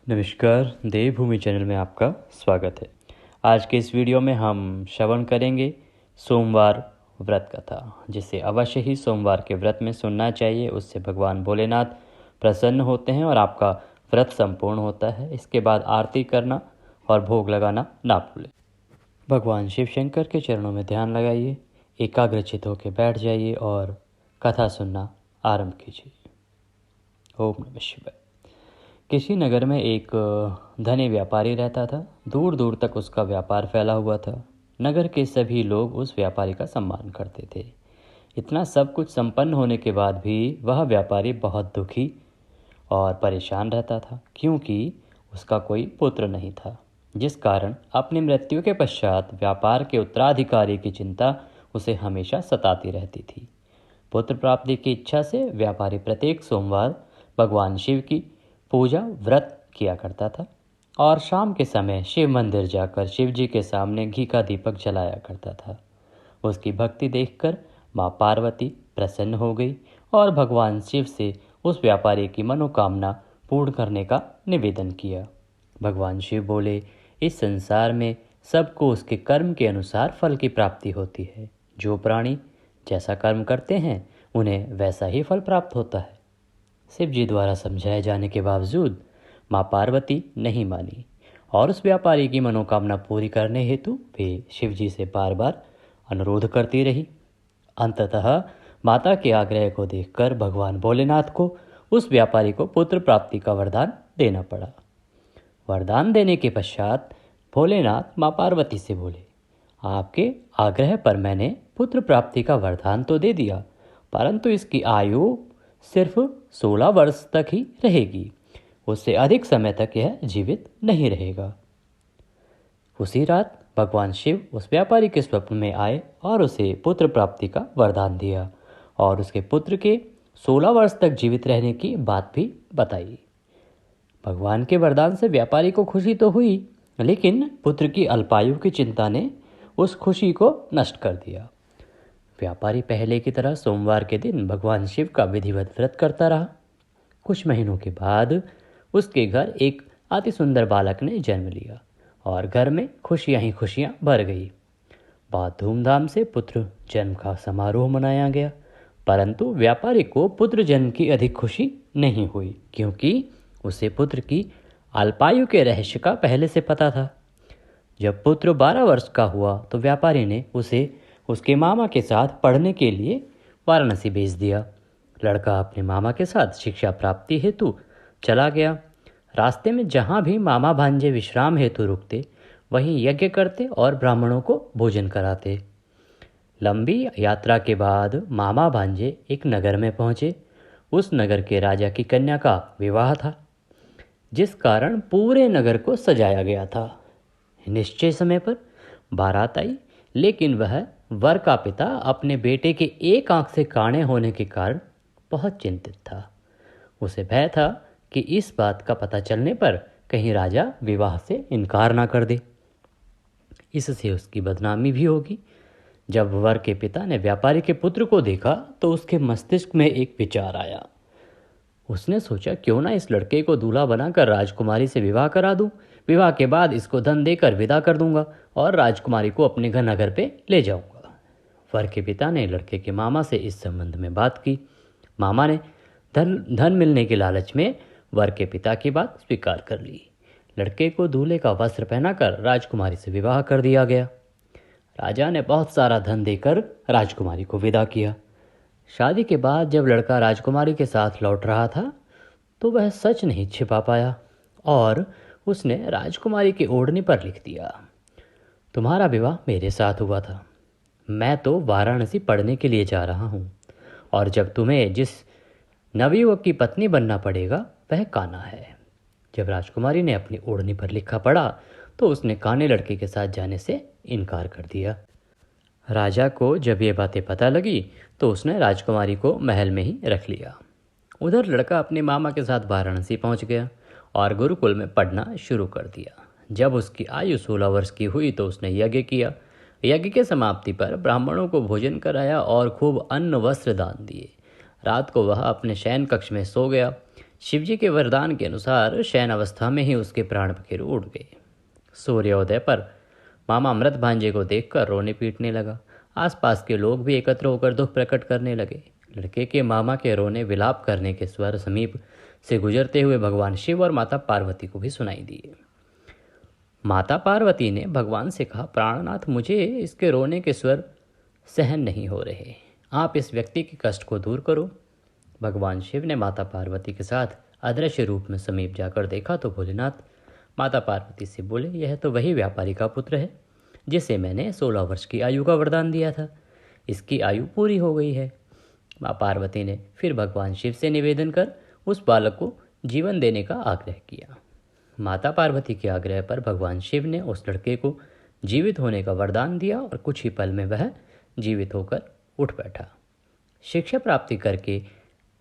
नमस्कार, देवभूमि चैनल में आपका स्वागत है। आज के इस वीडियो में हम श्रवण करेंगे सोमवार व्रत कथा, जिसे अवश्य ही सोमवार के व्रत में सुनना चाहिए। उससे भगवान भोलेनाथ प्रसन्न होते हैं और आपका व्रत संपूर्ण होता है। इसके बाद आरती करना और भोग लगाना ना भूलें। भगवान शिव शंकर के चरणों में ध्यान लगाइए, एकाग्रचित होकर बैठ जाइए और कथा सुनना आरंभ कीजिए। ओम नमः शिवाय। किसी नगर में एक धनी व्यापारी रहता था। दूर दूर तक उसका व्यापार फैला हुआ था। नगर के सभी लोग उस व्यापारी का सम्मान करते थे। इतना सब कुछ संपन्न होने के बाद भी वह व्यापारी बहुत दुखी और परेशान रहता था, क्योंकि उसका कोई पुत्र नहीं था, जिस कारण अपनी मृत्यु के पश्चात व्यापार के उत्तराधिकारी की चिंता उसे हमेशा सताती रहती थी। पुत्र प्राप्ति की इच्छा से व्यापारी प्रत्येक सोमवार भगवान शिव की पूजा व्रत किया करता था और शाम के समय शिव मंदिर जाकर शिव जी के सामने घी का दीपक जलाया करता था। उसकी भक्ति देखकर माँ पार्वती प्रसन्न हो गई और भगवान शिव से उस व्यापारी की मनोकामना पूर्ण करने का निवेदन किया। भगवान शिव बोले, इस संसार में सबको उसके कर्म के अनुसार फल की प्राप्ति होती है। जो प्राणी जैसा कर्म करते हैं उन्हें वैसा ही फल प्राप्त होता है। शिव जी द्वारा समझाए जाने के बावजूद माँ पार्वती नहीं मानी और उस व्यापारी की मनोकामना पूरी करने हेतु वे शिव जी से बार बार अनुरोध करती रही। अंततः माता के आग्रह को देखकर भगवान भोलेनाथ को उस व्यापारी को पुत्र प्राप्ति का वरदान देना पड़ा। वरदान देने के पश्चात भोलेनाथ माँ पार्वती से बोले, आपके आग्रह पर मैंने पुत्र प्राप्ति का वरदान तो दे दिया, परंतु इसकी आयु सिर्फ 16 वर्ष तक ही रहेगी। उससे अधिक समय तक यह जीवित नहीं रहेगा। उसी रात भगवान शिव उस व्यापारी के स्वप्न में आए और उसे पुत्र प्राप्ति का वरदान दिया और उसके पुत्र के 16 वर्ष तक जीवित रहने की बात भी बताई। भगवान के वरदान से व्यापारी को खुशी तो हुई, लेकिन पुत्र की अल्पायु की चिंता ने उस खुशी को नष्ट कर दिया। व्यापारी पहले की तरह सोमवार के दिन भगवान शिव का विधिवत व्रत करता रहा। कुछ महीनों के बाद उसके घर एक अति सुंदर बालक ने जन्म लिया और घर में खुशियां ही खुशियां भर गई। बहुत धूमधाम से पुत्र जन्म का समारोह मनाया गया, परंतु व्यापारी को पुत्र जन्म की अधिक खुशी नहीं हुई, क्योंकि उसे पुत्र की अल्पायु के रहस्य का पहले से पता था। जब पुत्र 12 वर्ष का हुआ तो व्यापारी ने उसे उसके मामा के साथ पढ़ने के लिए वाराणसी भेज दिया। लड़का अपने मामा के साथ शिक्षा प्राप्ति हेतु चला गया। रास्ते में जहाँ भी मामा भांजे विश्राम हेतु रुकते, वहीं यज्ञ करते और ब्राह्मणों को भोजन कराते। लंबी यात्रा के बाद मामा भांजे एक नगर में पहुँचे। उस नगर के राजा की कन्या का विवाह था, जिस कारण पूरे नगर को सजाया गया था। निश्चय समय पर बारात आई, लेकिन वह वर का पिता अपने बेटे के एक आंख से काणे होने के कारण बहुत चिंतित था। उसे भय था कि इस बात का पता चलने पर कहीं राजा विवाह से इनकार ना कर दे, इससे उसकी बदनामी भी होगी। जब वर के पिता ने व्यापारी के पुत्र को देखा तो उसके मस्तिष्क में एक विचार आया। उसने सोचा, क्यों ना इस लड़के को दूल्हा बनाकर राजकुमारी से विवाह करा दूं। विवाह के बाद इसको धन देकर विदा कर दूंगा और राजकुमारी को अपने घर नगर पे ले जाऊंगा। वर के पिता ने लड़के के मामा से इस संबंध में बात की। मामा ने धन मिलने के लालच में वर के पिता की बात स्वीकार कर ली। लड़के को दूल्हे का वस्त्र पहनाकर राजकुमारी से विवाह कर दिया गया। राजा ने बहुत सारा धन देकर राजकुमारी को विदा किया। शादी के बाद जब लड़का राजकुमारी के साथ लौट रहा था तो वह सच नहीं छिपा पाया और उसने राजकुमारी की ओढ़नी पर लिख दिया, तुम्हारा विवाह मेरे साथ हुआ था। मैं तो वाराणसी पढ़ने के लिए जा रहा हूँ और जब तुम्हें जिस नवयुवक की पत्नी बनना पड़ेगा वह कान्हा है। जब राजकुमारी ने अपनी ओढ़नी पर लिखा पढ़ा तो उसने काने लड़के के साथ जाने से इनकार कर दिया। राजा को जब ये बातें पता लगी तो उसने राजकुमारी को महल में ही रख लिया। उधर लड़का अपने मामा के साथ वाराणसी पहुंच गया और गुरुकुल में पढ़ना शुरू कर दिया। जब उसकी आयु 16 वर्ष की हुई तो उसने यज्ञ किया। यज्ञ के समाप्ति पर ब्राह्मणों को भोजन कराया और खूब अन्न वस्त्र दान दिए। रात को वह अपने शयन कक्ष में सो गया। शिवजी के वरदान के अनुसार शयन अवस्था में ही उसके प्राण पखेरु उड़ गए। सूर्योदय पर मामा मृत भांजे को देखकर रोने पीटने लगा। आसपास के लोग भी एकत्र होकर दुख प्रकट करने लगे। लड़के के मामा के रोने विलाप करने के स्वर समीप से गुजरते हुए भगवान शिव और माता पार्वती को भी सुनाई दिए। माता पार्वती ने भगवान से कहा, प्राणनाथ, मुझे इसके रोने के स्वर सहन नहीं हो रहे, आप इस व्यक्ति के कष्ट को दूर करो। भगवान शिव ने माता पार्वती के साथ अदृश्य रूप में समीप जाकर देखा तो भोलेनाथ माता पार्वती से बोले, यह तो वही व्यापारी का पुत्र है जिसे मैंने 16 वर्ष की आयु का वरदान दिया था। इसकी आयु पूरी हो गई है। माँ पार्वती ने फिर भगवान शिव से निवेदन कर उस बालक को जीवन देने का आग्रह किया। माता पार्वती के आग्रह पर भगवान शिव ने उस लड़के को जीवित होने का वरदान दिया और कुछ ही पल में वह जीवित होकर उठ बैठा। शिक्षा प्राप्ति करके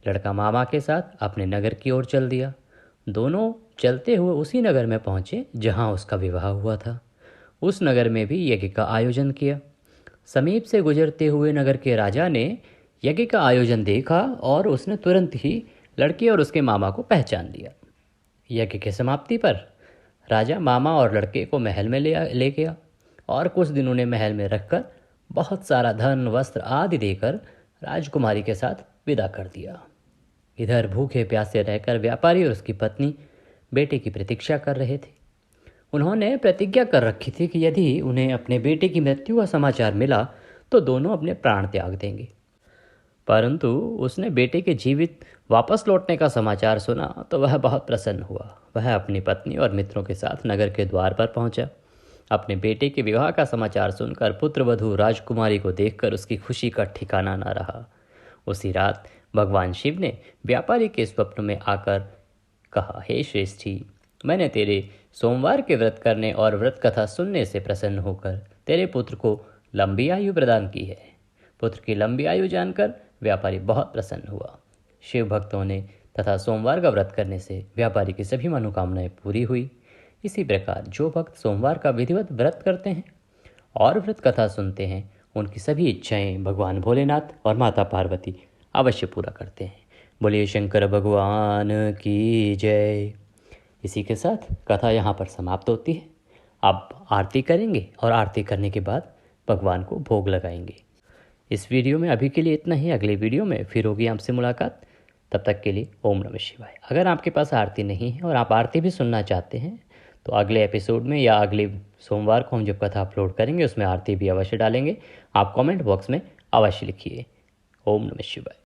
लड़का मामा के साथ अपने नगर की ओर चल दिया। दोनों चलते हुए उसी नगर में पहुंचे जहां उसका विवाह हुआ था। उस नगर में भी यज्ञ का आयोजन किया। समीप से गुजरते हुए नगर के राजा ने यज्ञ का आयोजन देखा और उसने तुरंत ही लड़के और उसके मामा को पहचान लिया। यज्ञ की समाप्ति पर राजा मामा और लड़के को महल में ले गया और कुछ दिन उन्हें महल में रखकर बहुत सारा धन, वस्त्र आदि देकर राजकुमारी के साथ विदा कर दिया। इधर भूखे प्यासे रहकर व्यापारी और उसकी पत्नी बेटे की प्रतीक्षा कर रहे थे। उन्होंने प्रतिज्ञा कर रखी थी कि यदि उन्हें अपने बेटे की मृत्यु का समाचार मिला तो दोनों अपने प्राण त्याग देंगे। परंतु उसने बेटे के जीवित वापस लौटने का समाचार सुना तो वह बहुत प्रसन्न हुआ। वह अपनी पत्नी और मित्रों के साथ नगर के द्वार पर पहुंचा। अपने बेटे के विवाह का समाचार सुनकर पुत्रवधू राजकुमारी को देखकर उसकी खुशी का ठिकाना न रहा। उसी रात भगवान शिव ने व्यापारी के स्वप्न में आकर कहा, हे श्रेष्ठी, मैंने तेरे सोमवार के व्रत करने और व्रत कथा सुनने से प्रसन्न होकर तेरे पुत्र को लंबी आयु प्रदान की है। पुत्र की लंबी आयु जानकर व्यापारी बहुत प्रसन्न हुआ। शिव भक्तों ने तथा सोमवार का व्रत करने से व्यापारी की सभी मनोकामनाएं पूरी हुई। इसी प्रकार जो भक्त सोमवार का विधिवत व्रत करते हैं और व्रत कथा सुनते हैं उनकी सभी इच्छाएं भगवान भोलेनाथ और माता पार्वती अवश्य पूरा करते हैं। बोलिए शंकर भगवान की जय। इसी के साथ कथा यहाँ पर समाप्त होती है। आप आरती करेंगे और आरती करने के बाद भगवान को भोग लगाएंगे। इस वीडियो में अभी के लिए इतना ही। अगले वीडियो में फिर होगी आपसे मुलाकात। तब तक के लिए ओम नमः शिवाय। अगर आपके पास आरती नहीं है और आप आरती भी सुनना चाहते हैं तो अगले एपिसोड में या अगले सोमवार को हम जब कथा अपलोड करेंगे उसमें आरती भी अवश्य डालेंगे। आप कमेंट बॉक्स में अवश्य लिखिए। ओम नमः शिवाय।